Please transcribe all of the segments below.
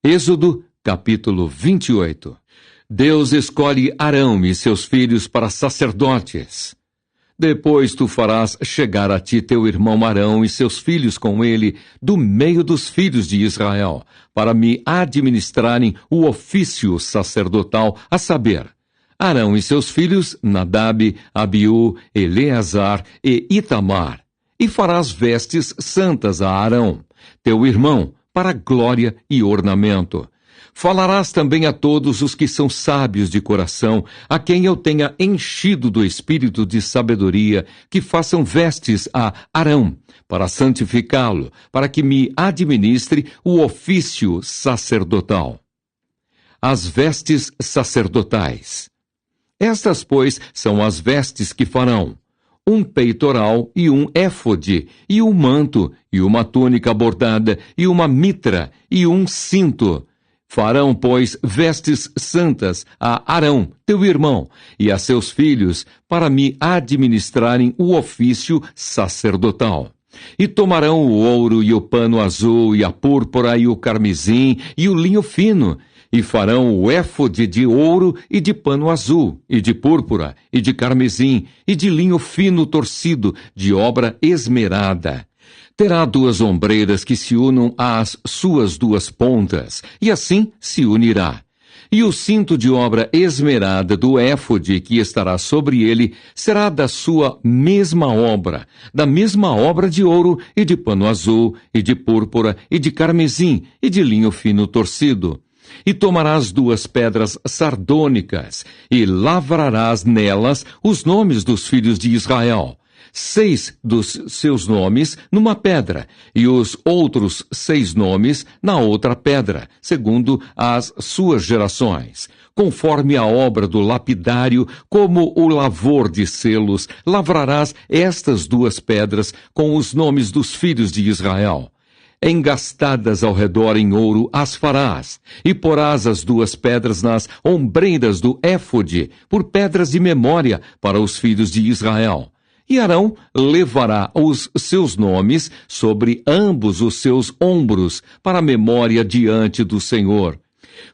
Êxodo, capítulo 28. Deus escolhe Arão e seus filhos para sacerdotes. Depois tu farás chegar a ti teu irmão Arão e seus filhos com ele, do meio dos filhos de Israel, para me administrarem o ofício sacerdotal, a saber, Arão e seus filhos, Nadab, Abiú, Eleazar e Itamar. E farás vestes santas a Arão, teu irmão, para glória e ornamento. Falarás também a todos os que são sábios de coração, a quem eu tenha enchido do espírito de sabedoria, que façam vestes a Arão, para santificá-lo, para que me administre o ofício sacerdotal. As vestes sacerdotais. Estas, pois, são as vestes que farão: um peitoral e um éfode, e um manto, e uma túnica bordada, e uma mitra, e um cinto. Farão, pois, vestes santas a Arão, teu irmão, e a seus filhos, para me administrarem o ofício sacerdotal. E tomarão o ouro e o pano azul, e a púrpura e o carmesim, e o linho fino, e farão o éfode de ouro e de pano azul, e de púrpura, e de carmesim, e de linho fino torcido, de obra esmerada. Terá 2 ombreiras que se unam às suas 2 pontas, e assim se unirá. E o cinto de obra esmerada do éfode que estará sobre ele será da sua mesma obra, da mesma obra de ouro e de pano azul, e de púrpura, e de carmesim, e de linho fino torcido. E tomarás 2 pedras sardônicas, e lavrarás nelas os nomes dos filhos de Israel. 6 dos seus nomes numa pedra, e os outros 6 nomes na outra pedra, segundo as suas gerações. Conforme a obra do lapidário, como o lavor de selos, lavrarás estas 2 pedras com os nomes dos filhos de Israel. Engastadas ao redor em ouro as farás, e porás as 2 pedras nas ombreiras do éfode, por pedras de memória para os filhos de Israel. E Arão levará os seus nomes sobre ambos os seus ombros, para memória diante do Senhor.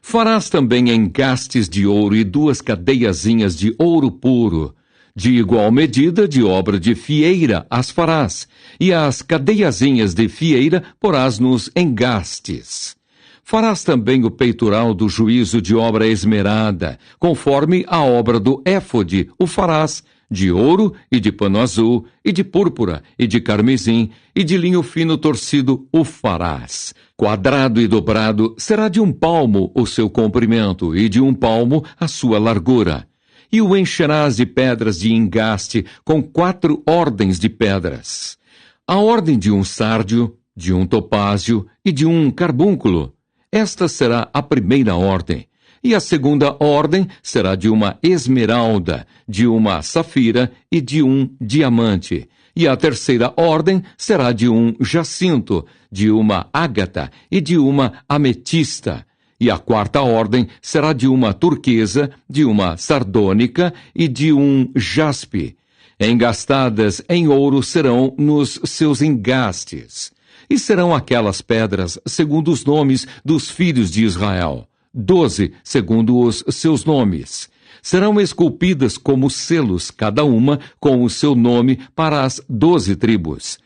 Farás também engastes de ouro e 2 cadeiazinhas de ouro puro. De igual medida de obra de fieira as farás, e as cadeiazinhas de fieira porás nos engastes. Farás também o peitoral do juízo de obra esmerada, conforme a obra do éfode o farás, de ouro e de pano azul, e de púrpura, e de carmesim, e de linho fino torcido o farás. Quadrado e dobrado será de 1 palmo o seu comprimento, e de 1 palmo a sua largura. E o encherás de pedras de engaste, com 4 ordens de pedras. A ordem de um sárdio, de um topázio e de um carbúnculo. Esta será a primeira ordem. E a segunda ordem será de uma esmeralda, de uma safira e de um diamante. E a terceira ordem será de um jacinto, de uma ágata e de uma ametista. E a 4ª ordem será de uma turquesa, de uma sardônica e de um jaspe. Engastadas em ouro serão nos seus engastes. E serão aquelas pedras segundo os nomes dos filhos de Israel. 12 segundo os seus nomes. Serão esculpidas como selos, cada uma com o seu nome para as 12 tribos.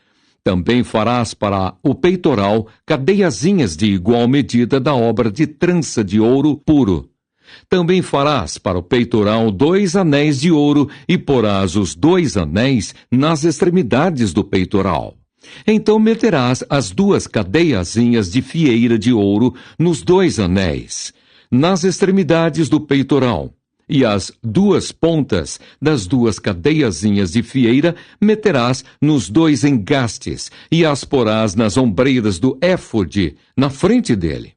Também farás para o peitoral cadeiazinhas de igual medida da obra de trança de ouro puro. Também farás para o peitoral 2 anéis de ouro e porás os 2 anéis nas extremidades do peitoral. Então meterás as 2 cadeiazinhas de fieira de ouro nos 2 anéis, nas extremidades do peitoral, e as 2 pontas das 2 cadeiazinhas de fieira meterás nos 2 engastes, e as porás nas ombreiras do éfode, na frente dele.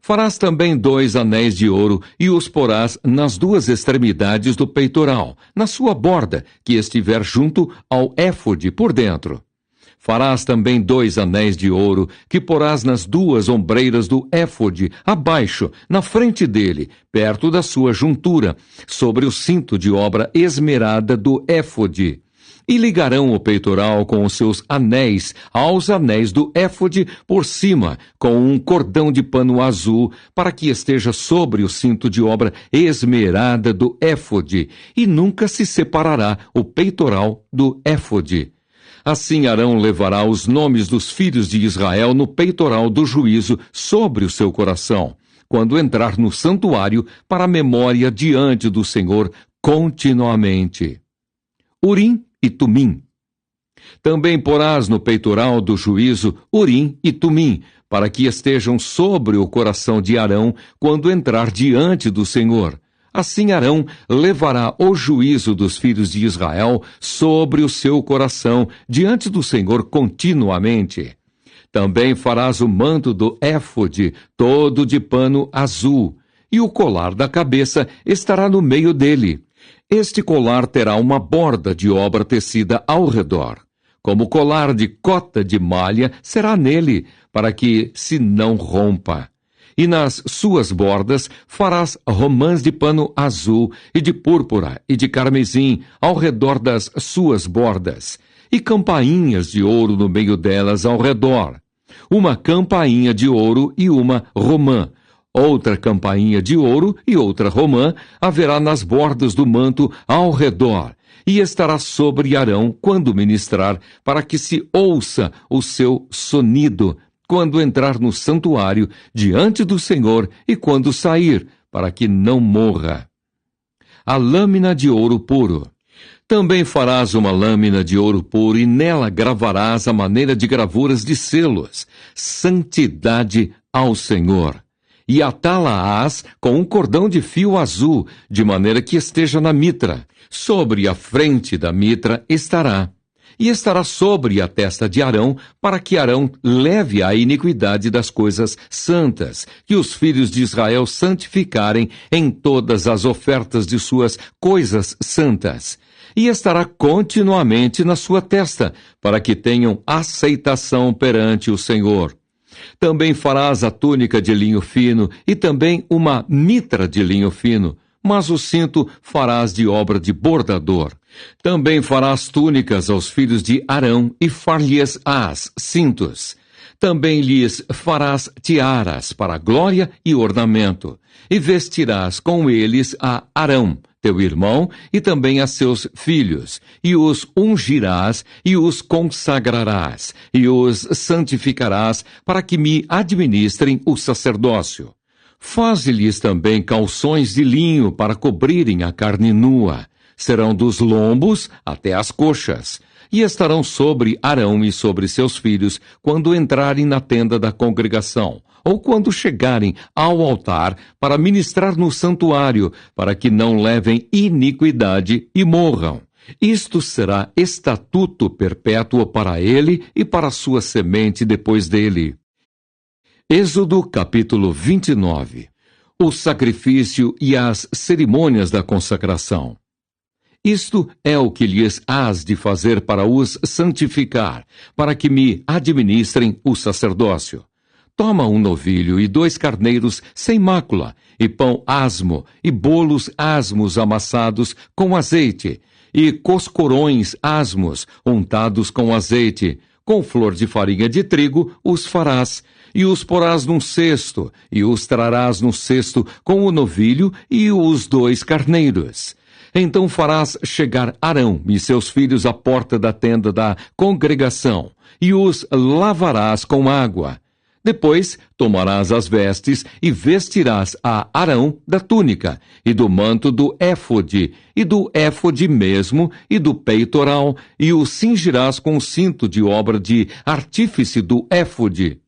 Farás também 2 anéis de ouro, e os porás nas 2 extremidades do peitoral, na sua borda, que estiver junto ao éfode por dentro. Farás também 2 anéis de ouro, que porás nas 2 ombreiras do éfode, abaixo, na frente dele, perto da sua juntura, sobre o cinto de obra esmerada do éfode. E ligarão o peitoral com os seus anéis aos anéis do éfode por cima, com um cordão de pano azul, para que esteja sobre o cinto de obra esmerada do éfode, e nunca se separará o peitoral do éfode. Assim Arão levará os nomes dos filhos de Israel no peitoral do juízo sobre o seu coração, quando entrar no santuário para a memória diante do Senhor continuamente. Urim e Tumim. Também porás no peitoral do juízo Urim e Tumim, para que estejam sobre o coração de Arão quando entrar diante do Senhor. Assim Arão levará o juízo dos filhos de Israel sobre o seu coração diante do Senhor continuamente. Também farás o manto do éfode, todo de pano azul, e o colar da cabeça estará no meio dele. Este colar terá uma borda de obra tecida ao redor. Como colar de cota de malha será nele, para que se não rompa. E nas suas bordas farás romãs de pano azul, e de púrpura, e de carmesim, ao redor das suas bordas, e campainhas de ouro no meio delas ao redor. Uma campainha de ouro e uma romã. Outra campainha de ouro e outra romã haverá nas bordas do manto ao redor, e estará sobre Arão quando ministrar, para que se ouça o seu sonido, quando entrar no santuário diante do Senhor e quando sair, para que não morra. A lâmina de ouro puro. Também farás uma lâmina de ouro puro e nela gravarás a maneira de gravuras de selos, santidade ao Senhor. E atá-la-ás com um cordão de fio azul, de maneira que esteja na mitra. Sobre a frente da mitra estará. E estará sobre a testa de Arão, para que Arão leve a iniquidade das coisas santas, que os filhos de Israel santificarem em todas as ofertas de suas coisas santas. E estará continuamente na sua testa, para que tenham aceitação perante o Senhor. Também farás a túnica de linho fino e também uma mitra de linho fino, mas o cinto farás de obra de bordador. Também farás túnicas aos filhos de Arão e far-lhes-ás cintos. Também lhes farás tiaras para glória e ornamento, e vestirás com eles a Arão, teu irmão, e também a seus filhos, e os ungirás, e os consagrarás, e os santificarás, para que me administrem o sacerdócio. Faze-lhes também calções de linho para cobrirem a carne nua. Serão dos lombos até as coxas, e estarão sobre Arão e sobre seus filhos quando entrarem na tenda da congregação, ou quando chegarem ao altar para ministrar no santuário, para que não levem iniquidade e morram. Isto será estatuto perpétuo para ele e para sua semente depois dele. Êxodo capítulo 29. O sacrifício e as cerimônias da consagração. Isto é o que lhes hás de fazer para os santificar, para que me administrem o sacerdócio. Toma um novilho e 2 carneiros sem mácula, e pão asmo, e bolos asmos amassados com azeite, e coscorões asmos untados com azeite. Com flor de farinha de trigo os farás, e os porás num cesto, e os trarás no cesto com o novilho e os 2 carneiros. Então farás chegar Arão e seus filhos à porta da tenda da congregação, e os lavarás com água. Depois tomarás as vestes e vestirás a Arão da túnica, e do manto do éfode, e do éfode mesmo, e do peitoral, e o cingirás com o cinto de obra de artífice do éfode.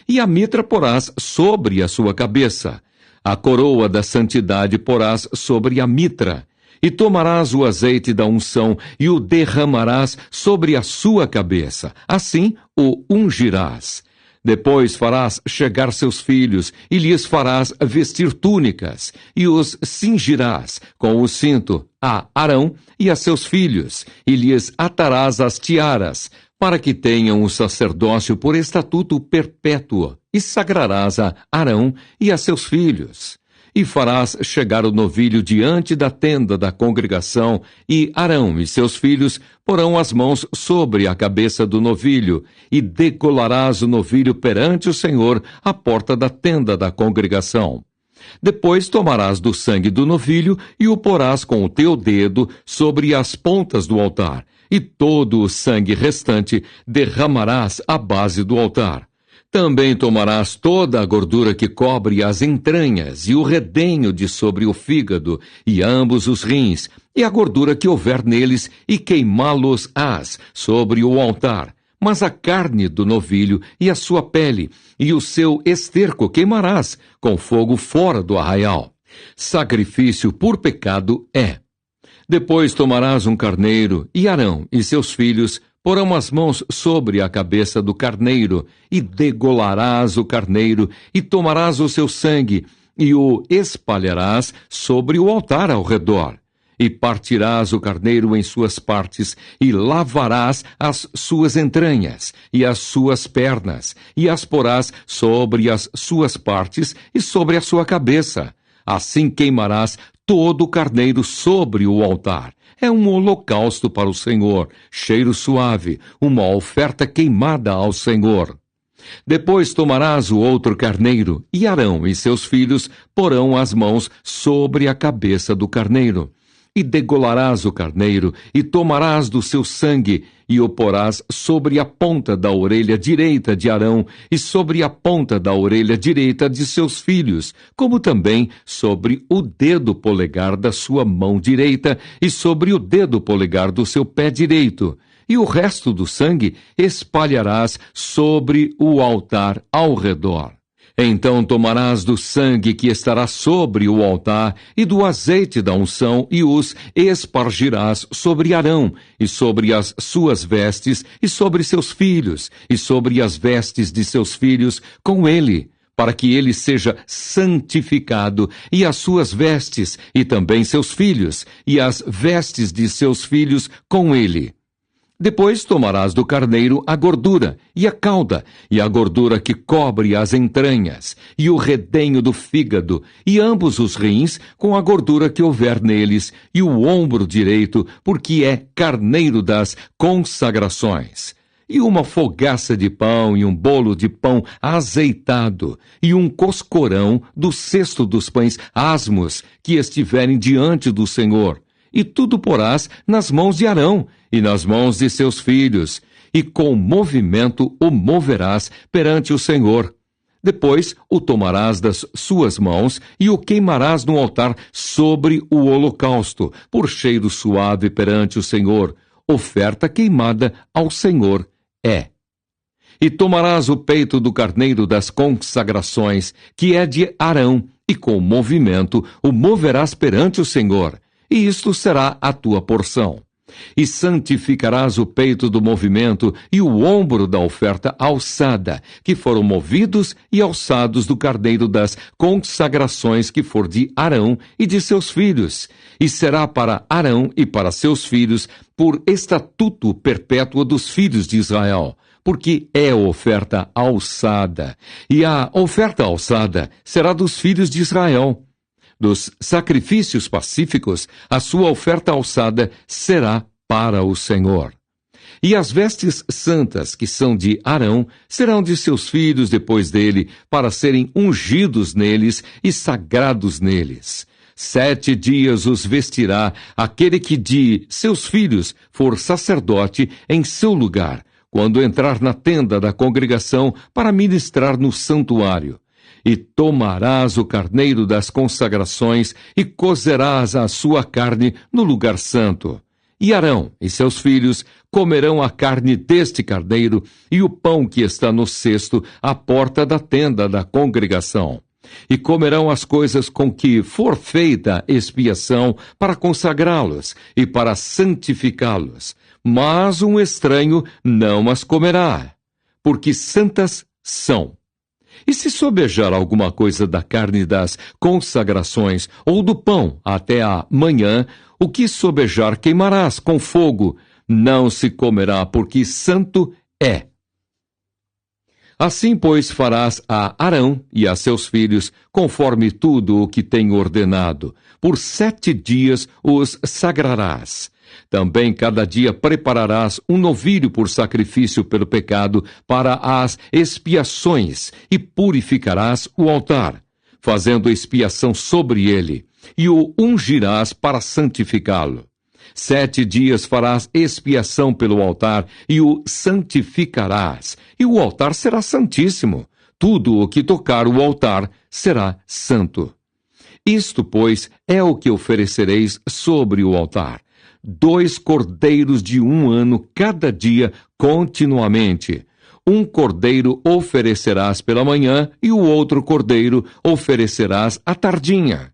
E a mitra porás sobre a sua cabeça. A coroa da santidade porás sobre a mitra. E tomarás o azeite da unção e o derramarás sobre a sua cabeça. Assim o ungirás. Depois farás chegar seus filhos e lhes farás vestir túnicas e os cingirás com o cinto a Arão e a seus filhos e lhes atarás as tiaras para que tenham o sacerdócio por estatuto perpétuo e sagrarás a Arão e a seus filhos. E farás chegar o novilho diante da tenda da congregação, e Arão e seus filhos porão as mãos sobre a cabeça do novilho, e degolarás o novilho perante o Senhor à porta da tenda da congregação. Depois tomarás do sangue do novilho e o porás com o teu dedo sobre as pontas do altar, e todo o sangue restante derramarás à base do altar. Também tomarás toda a gordura que cobre as entranhas e o redenho de sobre o fígado e ambos os rins, e a gordura que houver neles, e queimá-los-ás sobre o altar. Mas a carne do novilho e a sua pele e o seu esterco queimarás com fogo fora do arraial. Sacrifício por pecado é. Depois tomarás um carneiro, e Arão e seus filhos porão as mãos sobre a cabeça do carneiro, e degolarás o carneiro, e tomarás o seu sangue, e o espalharás sobre o altar ao redor. E partirás o carneiro em suas partes, e lavarás as suas entranhas, e as suas pernas, e as porás sobre as suas partes e sobre a sua cabeça. Assim queimarás todo o carneiro sobre o altar. É um holocausto para o Senhor, cheiro suave, uma oferta queimada ao Senhor. Depois tomarás o outro carneiro, e Arão e seus filhos porão as mãos sobre a cabeça do carneiro. E degolarás o carneiro, e tomarás do seu sangue, e o porás sobre a ponta da orelha direita de Arão, e sobre a ponta da orelha direita de seus filhos, como também sobre o dedo polegar da sua mão direita, e sobre o dedo polegar do seu pé direito. E o resto do sangue espalharás sobre o altar ao redor. Então tomarás do sangue que estará sobre o altar e do azeite da unção e os espargirás sobre Arão e sobre as suas vestes e sobre seus filhos e sobre as vestes de seus filhos com ele, para que ele seja santificado, e as suas vestes e também seus filhos e as vestes de seus filhos com ele. Depois tomarás do carneiro a gordura, e a cauda, e a gordura que cobre as entranhas, e o redenho do fígado, e ambos os rins, com a gordura que houver neles, e o ombro direito, porque é carneiro das consagrações. E uma fogaça de pão, e um bolo de pão azeitado, e um coscorão do cesto dos pães asmos, que estiverem diante do Senhor. E tudo porás nas mãos de Arão, e nas mãos de seus filhos, e com movimento o moverás perante o Senhor. Depois o tomarás das suas mãos, e o queimarás no altar sobre o holocausto, por cheiro suave perante o Senhor. Oferta queimada ao Senhor é. E tomarás o peito do carneiro das consagrações, que é de Arão, e com movimento o moverás perante o Senhor. E isto será a tua porção. E santificarás o peito do movimento e o ombro da oferta alçada, que foram movidos e alçados do carneiro das consagrações que for de Arão e de seus filhos. E será para Arão e para seus filhos por estatuto perpétuo dos filhos de Israel, porque é oferta alçada. E a oferta alçada será dos filhos de Israel. Dos sacrifícios pacíficos, a sua oferta alçada será para o Senhor. E as vestes santas, que são de Arão, serão de seus filhos depois dele, para serem ungidos neles e sagrados neles. 7 dias os vestirá aquele que de seus filhos for sacerdote em seu lugar, quando entrar na tenda da congregação para ministrar no santuário. E tomarás o carneiro das consagrações e cozerás a sua carne no lugar santo. E Arão e seus filhos comerão a carne deste carneiro e o pão que está no cesto à porta da tenda da congregação. E comerão as coisas com que for feita expiação para consagrá-los e para santificá-los. Mas um estranho não as comerá, porque santas são. E se sobejar alguma coisa da carne das consagrações ou do pão até a manhã, o que sobejar queimarás com fogo, não se comerá, porque santo é. Assim, pois, farás a Arão e a seus filhos, conforme tudo o que tenho ordenado. Por 7 dias os sagrarás. Também cada dia prepararás um novilho por sacrifício pelo pecado para as expiações, e purificarás o altar, fazendo expiação sobre ele, e o ungirás para santificá-lo. 7 dias farás expiação pelo altar, e o santificarás, e o altar será santíssimo. Tudo o que tocar o altar será santo. Isto, pois, é o que oferecereis sobre o altar: 2 cordeiros de 1 ano cada dia, continuamente. 1 cordeiro oferecerás pela manhã, e o outro cordeiro oferecerás à tardinha.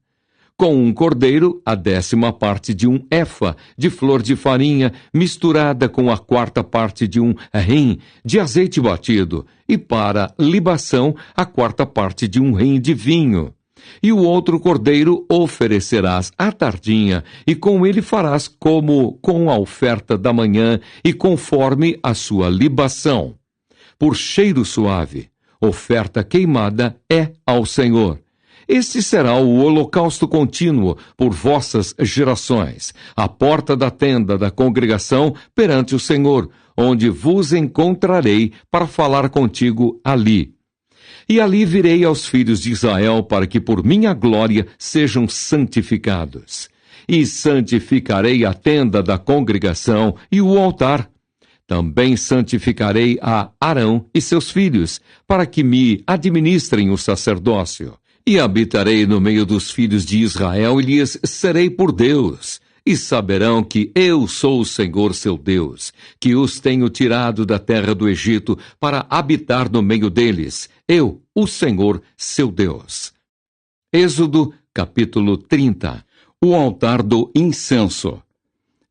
Com 1 cordeiro, a 10ª parte de 1 efa de flor de farinha, misturada com a 4ª parte de 1 rim de azeite batido, e para libação, a 4ª parte de 1 rim de vinho. E o outro cordeiro oferecerás à tardinha, e com ele farás como com a oferta da manhã, e conforme a sua libação. Por cheiro suave, oferta queimada é ao Senhor. Este será o holocausto contínuo por vossas gerações, à porta da tenda da congregação perante o Senhor, onde vos encontrarei para falar contigo ali. E ali virei aos filhos de Israel para que por minha glória sejam santificados. E santificarei a tenda da congregação e o altar. Também santificarei a Arão e seus filhos, para que me administrem o sacerdócio. E habitarei no meio dos filhos de Israel e lhes serei por Deus. E saberão que eu sou o Senhor seu Deus, que os tenho tirado da terra do Egito para habitar no meio deles. Eu, o Senhor seu Deus. Êxodo, capítulo 30. O altar do incenso.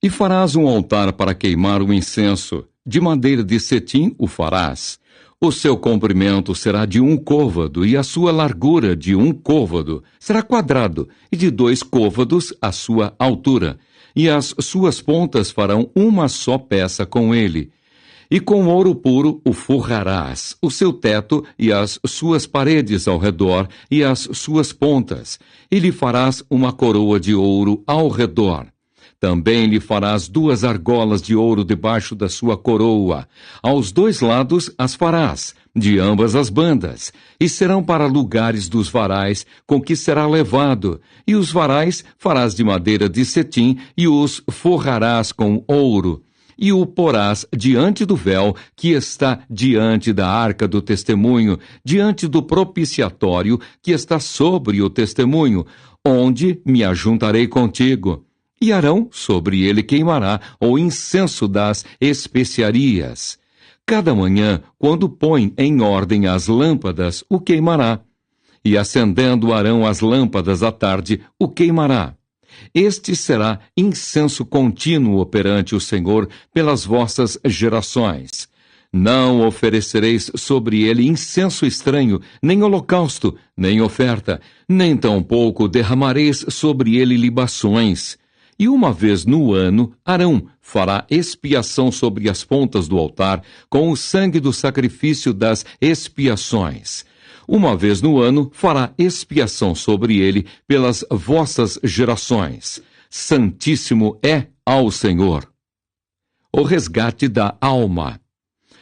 E farás um altar para queimar o incenso. De madeira de cetim o farás. O seu comprimento será de 1 côvado, e a sua largura de 1 côvado. Será quadrado, e de 2 côvados a sua altura. E as suas pontas farão uma só peça com ele. E com ouro puro o forrarás, o seu teto e as suas paredes ao redor, e as suas pontas. E lhe farás uma coroa de ouro ao redor. Também lhe farás 2 argolas de ouro debaixo da sua coroa. Aos 2 lados as farás, de ambas as bandas, e serão para lugares dos varais com que será levado. E os varais farás de madeira de cetim, e os forrarás com ouro. E o porás diante do véu que está diante da arca do testemunho, diante do propiciatório que está sobre o testemunho, onde me ajuntarei contigo. E Arão sobre ele queimará o incenso das especiarias. Cada manhã, quando põe em ordem as lâmpadas, o queimará. E acendendo Arão as lâmpadas à tarde, o queimará. Este será incenso contínuo perante o Senhor pelas vossas gerações. Não oferecereis sobre ele incenso estranho, nem holocausto, nem oferta, nem tampouco derramareis sobre ele libações. E uma vez no ano, Arão fará expiação sobre as pontas do altar com o sangue do sacrifício das expiações. Uma vez no ano, fará expiação sobre ele pelas vossas gerações. Santíssimo é ao Senhor. O resgate da alma.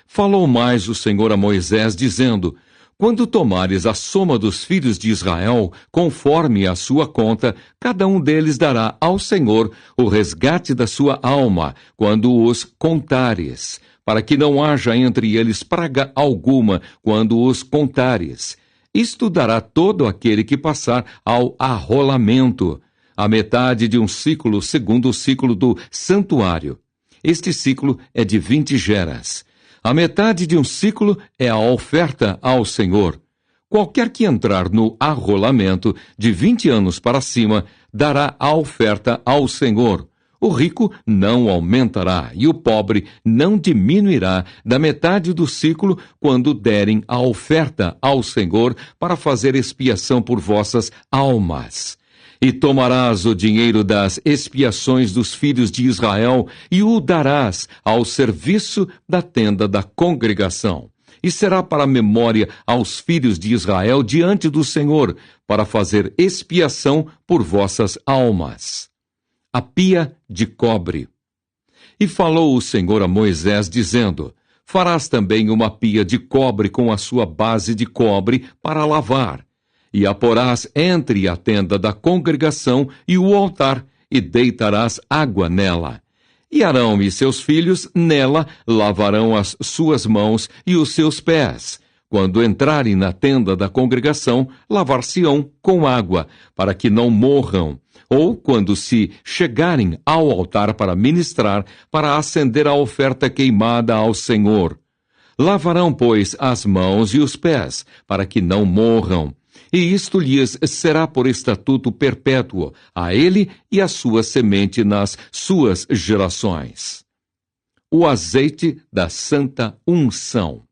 Falou mais o Senhor a Moisés, dizendo: quando tomares a soma dos filhos de Israel, conforme a sua conta, cada um deles dará ao Senhor o resgate da sua alma, quando os contares, para que não haja entre eles praga alguma quando os contares. Isto dará todo aquele que passar ao arrolamento, a metade de um ciclo segundo o ciclo do santuário. Este ciclo é de 20 geras. A metade de um ciclo é a oferta ao Senhor. Qualquer que entrar no arrolamento de 20 anos para cima, dará a oferta ao Senhor. O rico não aumentará, e o pobre não diminuirá da metade do ciclo quando derem a oferta ao Senhor para fazer expiação por vossas almas. E tomarás o dinheiro das expiações dos filhos de Israel e o darás ao serviço da tenda da congregação. e será para memória aos filhos de Israel diante do Senhor, para fazer expiação por vossas almas. A pia de cobre. E falou o Senhor a Moisés, dizendo: Farás também uma pia de cobre com a sua base de cobre para lavar, e a porás entre a tenda da congregação e o altar, e deitarás água nela. E Arão e seus filhos nela lavarão as suas mãos e os seus pés. Quando entrarem na tenda da congregação, lavar-se-ão com água, para que não morram. Ou quando se chegarem ao altar para ministrar, para acender a oferta queimada ao Senhor. Lavarão, pois, as mãos e os pés, para que não morram. E isto lhes será por estatuto perpétuo, a ele e a sua semente nas suas gerações. O azeite da santa unção.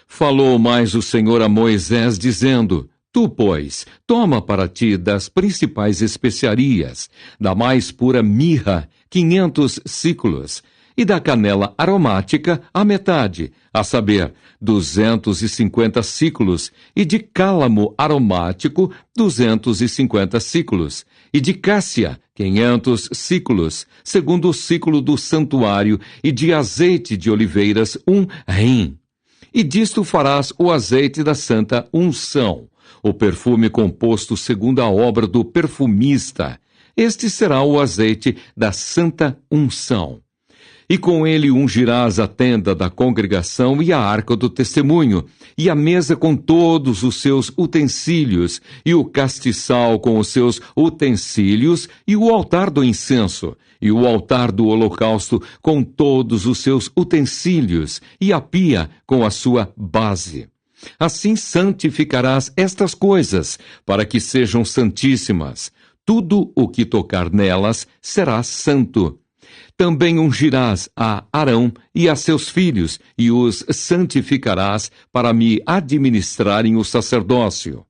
Falou mais o Senhor a Moisés, dizendo: Tu, pois, toma para ti das principais especiarias, da mais pura mirra, 500 siclos, e da canela aromática a metade, a saber, 250 siclos, e de cálamo aromático, 250 siclos, e de cássia, 500 siclos, segundo o ciclo do santuário, e de azeite de oliveiras, 1 rim. E disto farás o azeite da santa unção, o perfume composto segundo a obra do perfumista. Este será o azeite da santa unção. E com ele ungirás a tenda da congregação e a arca do testemunho, e a mesa com todos os seus utensílios, e o castiçal com os seus utensílios, e o altar do incenso, e o altar do holocausto com todos os seus utensílios, e a pia com a sua base. Assim santificarás estas coisas, para que sejam santíssimas. Tudo o que tocar nelas será santo. Também ungirás a Arão e a seus filhos, e os santificarás para me administrarem o sacerdócio.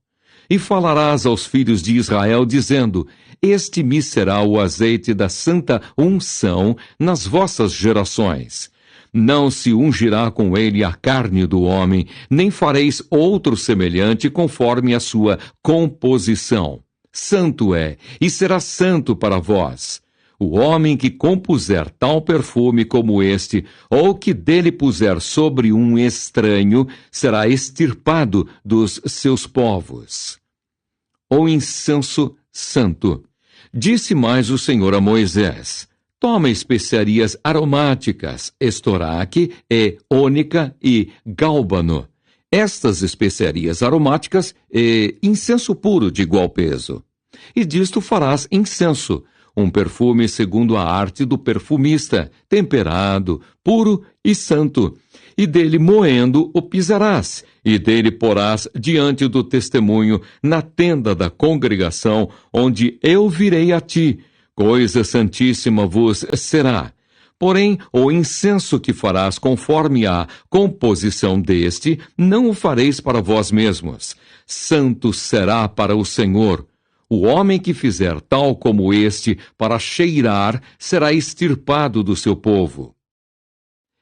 E falarás aos filhos de Israel, dizendo: Este me será o azeite da santa unção nas vossas gerações. Não se ungirá com ele a carne do homem, nem fareis outro semelhante conforme a sua composição. Santo é, e será santo para vós. O homem que compuser tal perfume como este, ou que dele puser sobre um estranho, será extirpado dos seus povos. O incenso santo. Disse mais o Senhor a Moisés: Toma especiarias aromáticas, estoraque, e ônica e gálbano. Estas especiarias aromáticas e incenso puro de igual peso. E disto farás incenso, um perfume segundo a arte do perfumista, temperado, puro e santo. E dele moendo o pisarás, e dele porás diante do testemunho, na tenda da congregação, onde eu virei a ti. Coisa santíssima vos será. Porém, o incenso que farás conforme a composição deste, não o fareis para vós mesmos. Santo será para o Senhor. O homem que fizer tal como este para cheirar será extirpado do seu povo.